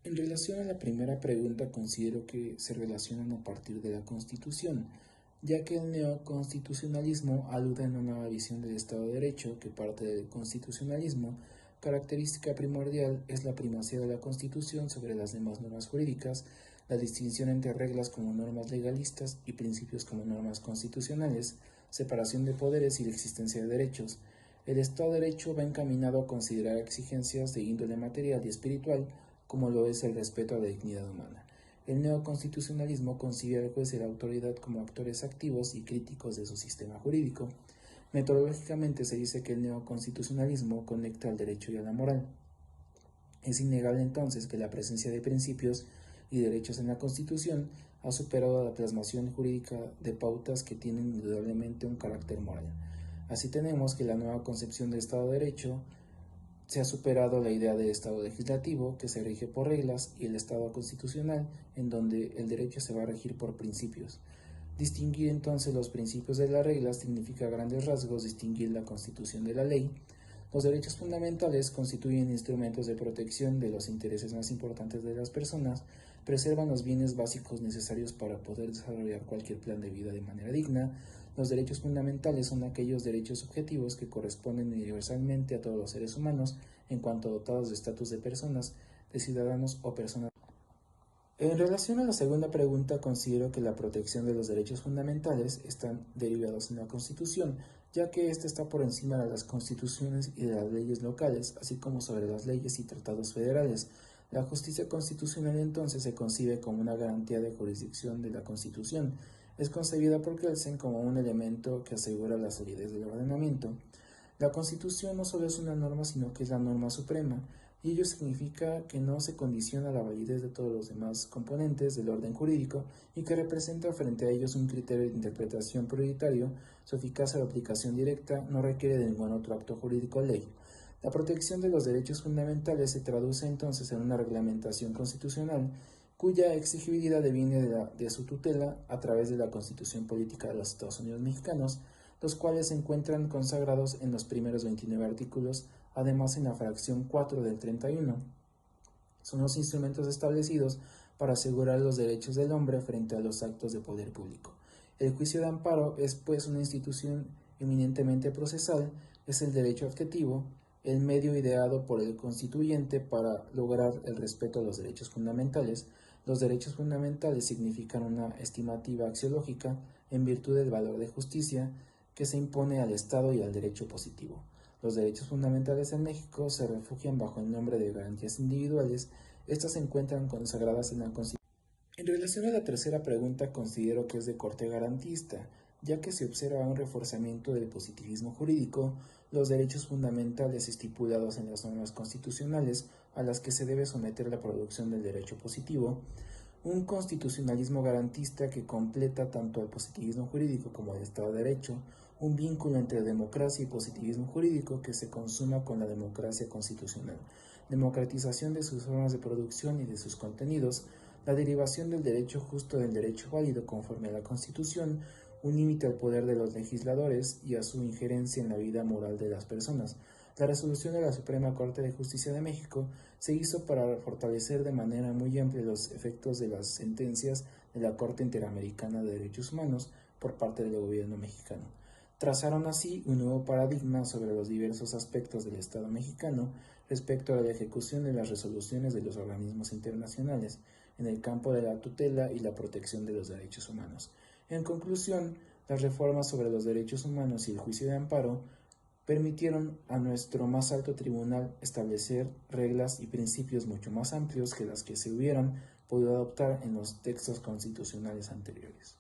En relación a la primera pregunta, considero que se relacionan a partir de la Constitución, ya que el neoconstitucionalismo alude a una nueva visión del Estado de Derecho que parte del constitucionalismo. Característica primordial es la primacía de la Constitución sobre las demás normas jurídicas, la distinción entre reglas como normas legalistas y principios como normas constitucionales, separación de poderes y la existencia de derechos. El Estado de Derecho va encaminado a considerar exigencias de índole material y espiritual, como lo es el respeto a la dignidad humana. El neoconstitucionalismo concibe al juez y la autoridad como actores activos y críticos de su sistema jurídico. Metodológicamente se dice que el neoconstitucionalismo conecta al derecho y a la moral. Es innegable entonces que la presencia de principios y derechos en la Constitución ha superado la plasmación jurídica de pautas que tienen indudablemente un carácter moral. Así tenemos que la nueva concepción de Estado de Derecho se ha superado la idea de Estado legislativo, que se rige por reglas, y el Estado constitucional, en donde el derecho se va a regir por principios. Distinguir entonces los principios de las reglas significa a grandes rasgos distinguir la Constitución de la ley. Los derechos fundamentales constituyen instrumentos de protección de los intereses más importantes de las personas, preservan los bienes básicos necesarios para poder desarrollar cualquier plan de vida de manera digna. Los derechos fundamentales son aquellos derechos subjetivos que corresponden universalmente a todos los seres humanos en cuanto dotados de estatus de personas, de ciudadanos o personas. En relación a la segunda pregunta, considero que la protección de los derechos fundamentales están derivados en la Constitución, ya que ésta está por encima de las constituciones y de las leyes locales, así como sobre las leyes y tratados federales. La justicia constitucional entonces se concibe como una garantía de jurisdicción de la Constitución. Es concebida por Kelsen como un elemento que asegura la solidez del ordenamiento. La Constitución no solo es una norma, sino que es la norma suprema, y ello significa que no se condiciona la validez de todos los demás componentes del orden jurídico y que representa frente a ellos un criterio de interpretación prioritario. Su eficacia de aplicación directa no requiere de ningún otro acto jurídico o ley. La protección de los derechos fundamentales se traduce entonces en una reglamentación constitucional cuya exigibilidad deviene de su tutela a través de la Constitución Política de los Estados Unidos Mexicanos, los cuales se encuentran consagrados en los primeros 29 artículos, además en la fracción 4 del 31. Son los instrumentos establecidos para asegurar los derechos del hombre frente a los actos de poder público. El juicio de amparo es pues una institución eminentemente procesal, es el derecho adjetivo, el medio ideado por el constituyente para lograr el respeto a los derechos fundamentales. Los derechos fundamentales significan una estimativa axiológica en virtud del valor de justicia que se impone al Estado y al derecho positivo. Los derechos fundamentales en México se refugian bajo el nombre de garantías individuales. Estas se encuentran consagradas en la Constitución. En relación a la tercera pregunta, considero que es de corte garantista, ya que se observa un reforzamiento del positivismo jurídico, los derechos fundamentales estipulados en las normas constitucionales a las que se debe someter la producción del derecho positivo, un constitucionalismo garantista que completa tanto el positivismo jurídico como el Estado de Derecho, un vínculo entre democracia y positivismo jurídico que se consuma con la democracia constitucional, democratización de sus formas de producción y de sus contenidos, la derivación del derecho justo del derecho válido conforme a la Constitución, un límite al poder de los legisladores y a su injerencia en la vida moral de las personas. La resolución de la Suprema Corte de Justicia de México se hizo para fortalecer de manera muy amplia los efectos de las sentencias de la Corte Interamericana de Derechos Humanos por parte del gobierno mexicano. Trazaron así un nuevo paradigma sobre los diversos aspectos del Estado mexicano respecto a la ejecución de las resoluciones de los organismos internacionales en el campo de la tutela y la protección de los derechos humanos. En conclusión, las reformas sobre los derechos humanos y el juicio de amparo permitieron a nuestro más alto tribunal establecer reglas y principios mucho más amplios que las que se hubieran podido adoptar en los textos constitucionales anteriores.